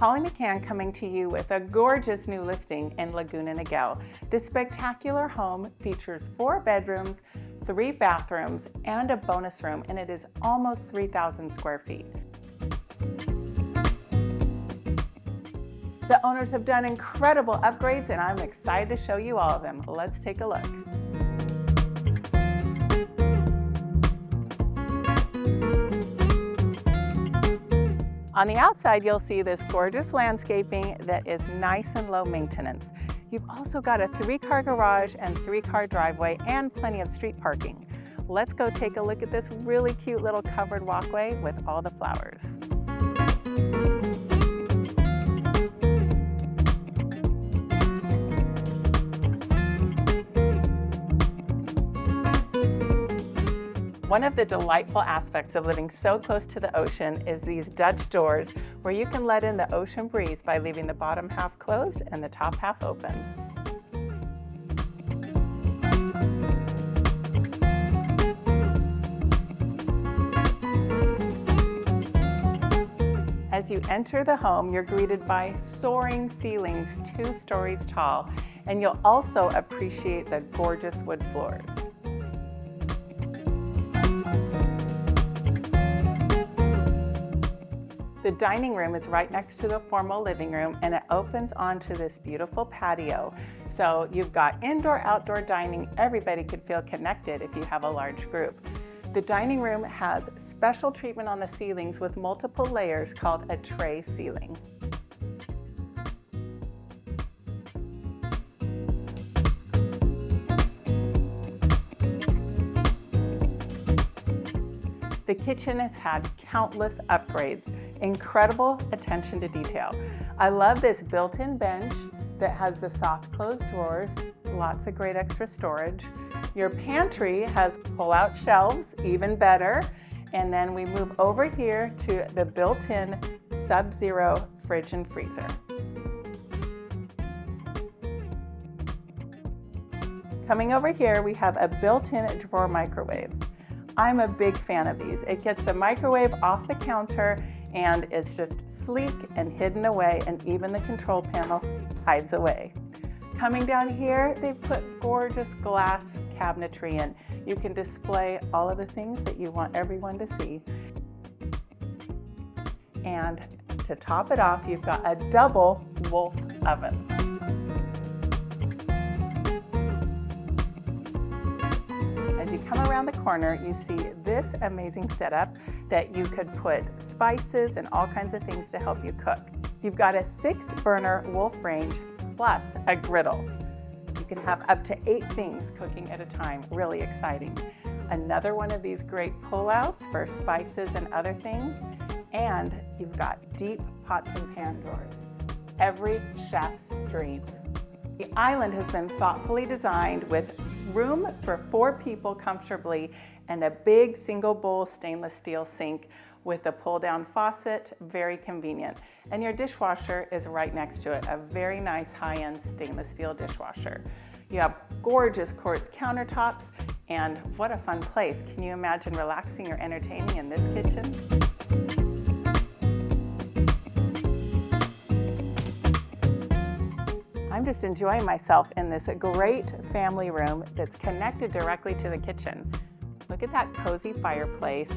Holly McKhann coming to you with a gorgeous new listing in Laguna, Niguel. This spectacular home features 4 bedrooms, 3 bathrooms, and a bonus room, and it is almost 3,000 square feet. The owners have done incredible upgrades, and I'm excited to show you all of them. Let's take a look. On the outside, you'll see this gorgeous landscaping that is nice and low maintenance. You've also got a 3-car garage and 3-car driveway and plenty of street parking. Let's go take a look at this really cute little covered walkway with all the flowers. One of the delightful aspects of living so close to the ocean is these Dutch doors where you can let in the ocean breeze by leaving the bottom half closed and the top half open. As you enter the home, you're greeted by soaring ceilings 2 stories tall, and you'll also appreciate the gorgeous wood floors. The dining room is right next to the formal living room, and it opens onto this beautiful patio. So you've got indoor-outdoor dining. Everybody could feel connected if you have a large group. The dining room has special treatment on the ceilings with multiple layers called a tray ceiling. The kitchen has had countless upgrades. Incredible attention to detail. I love this built-in bench that has the soft closed drawers, lots of great extra storage. Your pantry has pull-out shelves, even better. And then we move over here to the built-in Sub-Zero fridge and freezer. Coming over here, we have a built-in drawer microwave. I'm a big fan of these. It gets the microwave off the counter and it's just sleek and hidden away, and even the control panel hides away. Coming down here, they've put gorgeous glass cabinetry in. You can display all of the things that you want everyone to see. And to top it off, you've got a double Wolf oven. As you come around the corner, you see this amazing setup that you could put spices and all kinds of things to help you cook. You've got a 6-burner Wolf range plus a griddle. You can have up to 8 things cooking at a time. Really exciting. Another one of these great pull-outs for spices and other things. And you've got deep pots and pan drawers. Every chef's dream. The island has been thoughtfully designed with room for 4 people comfortably and a big single bowl stainless steel sink with a pull down faucet, very convenient. And your dishwasher is right next to it, a very nice high-end stainless steel dishwasher. You have gorgeous quartz countertops, and what a fun place. Can you imagine relaxing or entertaining in this kitchen? I'm just enjoying myself in this great family room that's connected directly to the kitchen. Look at that cozy fireplace,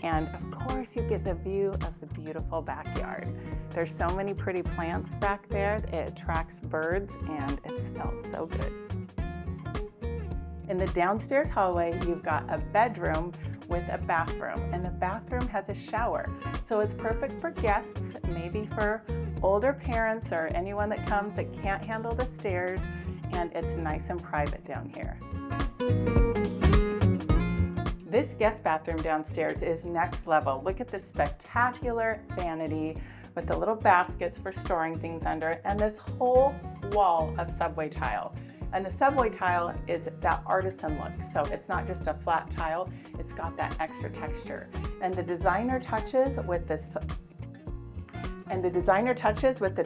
and of course you get the view of the beautiful backyard. There's so many pretty plants back there. It attracts birds, and it smells so good. In the downstairs hallway, you've got a bedroom with a bathroom, and the bathroom has a shower. So it's perfect for guests, maybe for older parents or anyone that comes that can't handle the stairs, and it's nice and private down here. This guest bathroom downstairs is next level. Look at this spectacular vanity with the little baskets for storing things under, and this whole wall of subway tile. And the subway tile is that artisan look, so it's not just a flat tile, it's got that extra texture. And the designer touches with the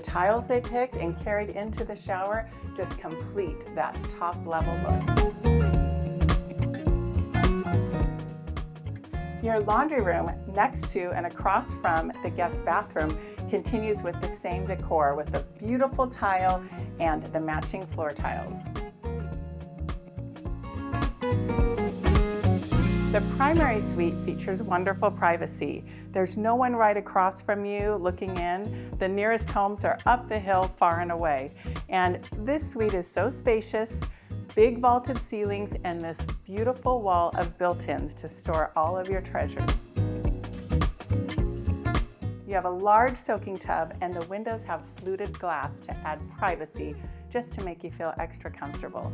tiles they picked and carried into the shower just complete that top level look. Your laundry room next to and across from the guest bathroom continues with the same decor with the beautiful tile and the matching floor tiles. The primary suite features wonderful privacy. There's no one right across from you looking in. The nearest homes are up the hill far and away. And this suite is so spacious, big vaulted ceilings, and this beautiful wall of built-ins to store all of your treasures. You have a large soaking tub, and the windows have fluted glass to add privacy, just to make you feel extra comfortable.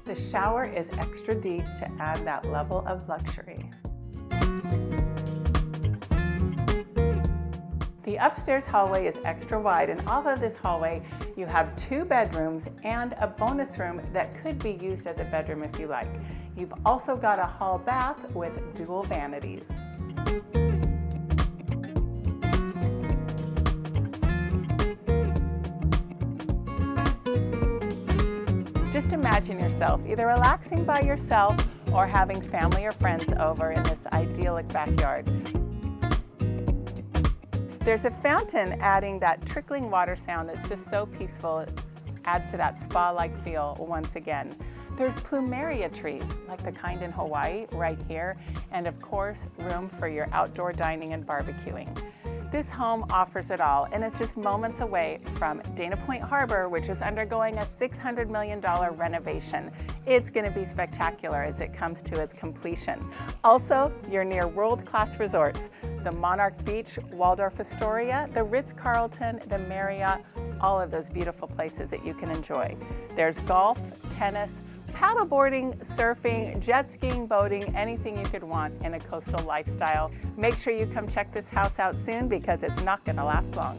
The shower is extra deep to add that level of luxury. The upstairs hallway is extra wide, and off of this hallway you have 2 bedrooms and a bonus room that could be used as a bedroom if you like. You've also got a hall bath with dual vanities. Just imagine yourself either relaxing by yourself or having family or friends over in this idyllic backyard. There's a fountain adding that trickling water sound that's just so peaceful. It adds to that spa-like feel once again. There's plumeria trees, like the kind in Hawaii, right here, and of course, room for your outdoor dining and barbecuing. This home offers it all, and it's just moments away from Dana Point Harbor, which is undergoing a $600 million renovation. It's going to be spectacular as it comes to its completion. Also, you're near world-class resorts, the Monarch Beach, Waldorf Astoria, the Ritz-Carlton, the Marriott, all of those beautiful places that you can enjoy. There's golf, tennis, paddleboarding, surfing, jet skiing, boating, anything you could want in a coastal lifestyle. Make sure you come check this house out soon because it's not going to last long.